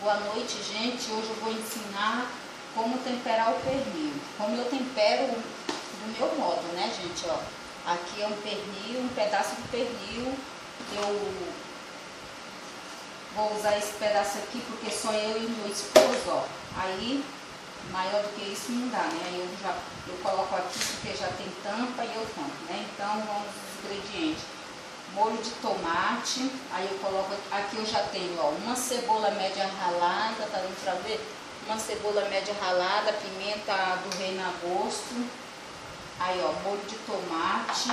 Boa noite, gente. Hoje eu vou ensinar como temperar o pernil. Como eu tempero do meu modo, né, gente? Ó, aqui é um pernil, um pedaço de pernil. Eu vou usar esse pedaço aqui porque só eu e meu esposo, ó. Aí, maior do que isso não dá, né? Eu coloco aqui porque já tem tampa e eu tampo, né? Então, vamos aos ingredientes. Molho de tomate, aí eu coloco, aqui eu já tenho, ó, uma cebola média ralada, tá dando pra ver? Uma cebola média ralada, pimenta do reino a gosto, aí ó, molho de tomate,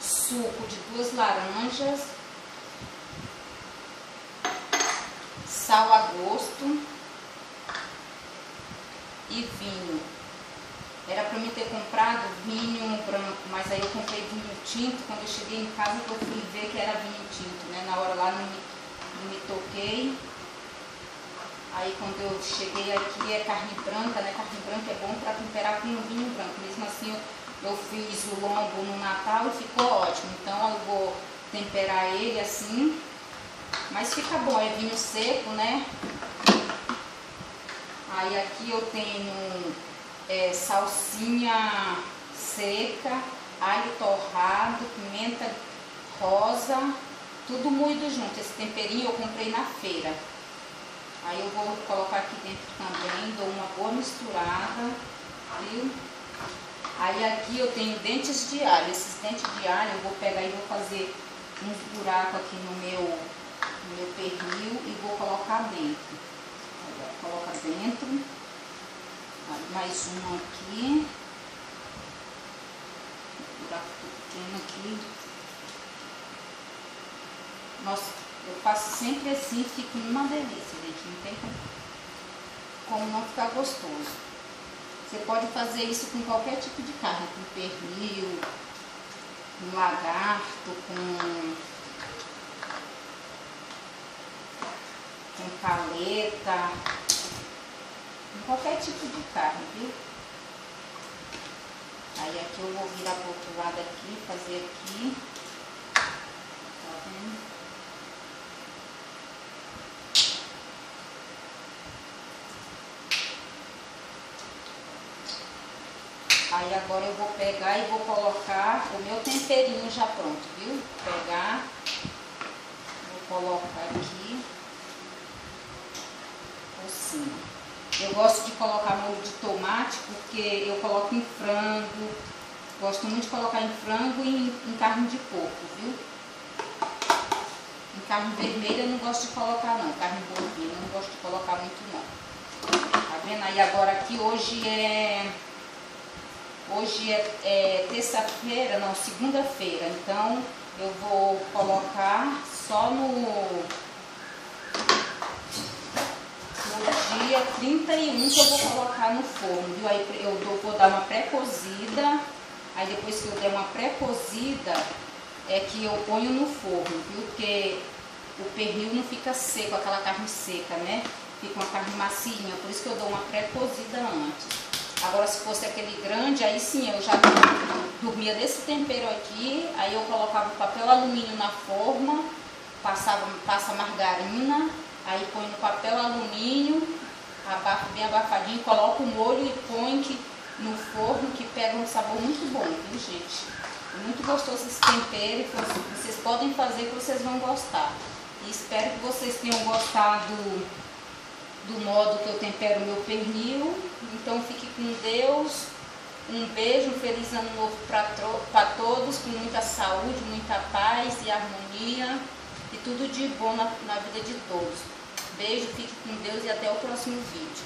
suco de 2 laranjas, sal a gosto e vinho. Era para mim ter comprado vinho branco, mas aí eu comprei vinho tinto. Quando eu cheguei em casa que eu fui ver que era vinho tinto, né? Na hora lá não me toquei. Aí quando eu cheguei aqui é carne branca, né? Carne branca é bom para temperar com vinho branco. Mesmo assim eu fiz o lombo no Natal e ficou ótimo. Então eu vou temperar ele assim, mas fica bom, é vinho seco, né? Aí aqui eu tenho salsinha seca, alho torrado, pimenta rosa, tudo moído junto. Esse temperinho eu comprei na feira. Aí eu vou colocar aqui dentro também, dou uma boa misturada, viu? Aí aqui eu tenho dentes de alho. Esses dentes de alho eu vou pegar e vou fazer uns buracos aqui no meu pernil e vou colocar dentro. Coloca dentro. Mais uma aqui, buraco pequeno aqui. Nossa, eu faço sempre assim, fica uma delícia, gente. Não tem como não ficar gostoso. Você pode fazer isso com qualquer tipo de carne, com pernil, com lagarto, com paleta. Qualquer tipo de carne, viu? Aí aqui eu vou virar pro outro lado aqui, fazer aqui. Tá vendo? Aí agora eu vou pegar e vou colocar o meu temperinho já pronto, viu? Vou pegar, vou colocar aqui por cima. Eu gosto de colocar molho de tomate porque eu coloco em frango. Gosto muito de colocar em frango e em carne de porco, viu? Em carne vermelha eu não gosto de colocar não. Carne bovina eu não gosto de colocar muito não. Tá vendo? Aí agora aqui hoje é terça-feira, não, segunda-feira. Então eu vou colocar só no dia 31 que eu vou colocar no forno, viu? Aí vou dar uma pré-cozida, aí depois que eu der uma pré-cozida é que eu ponho no forno, viu? Porque o pernil não fica seco, aquela carne seca, né? Fica uma carne macinha, por isso que eu dou uma pré-cozida antes. Agora se fosse aquele grande, aí sim, eu já dormia desse tempero aqui, aí eu colocava o papel alumínio na forma, passa margarina, aí põe no papel alumínio, abafa bem abafadinho, coloca o molho e põe no forno, que pega um sabor muito bom, viu, gente? É muito gostoso esse tempero, vocês podem fazer que vocês vão gostar. E espero que vocês tenham gostado do modo que eu tempero o meu pernil. Então fique com Deus, um beijo, um feliz ano novo para todos, com muita saúde, muita paz e harmonia. E tudo de bom na vida de todos. Beijo, fique com Deus e até o próximo vídeo.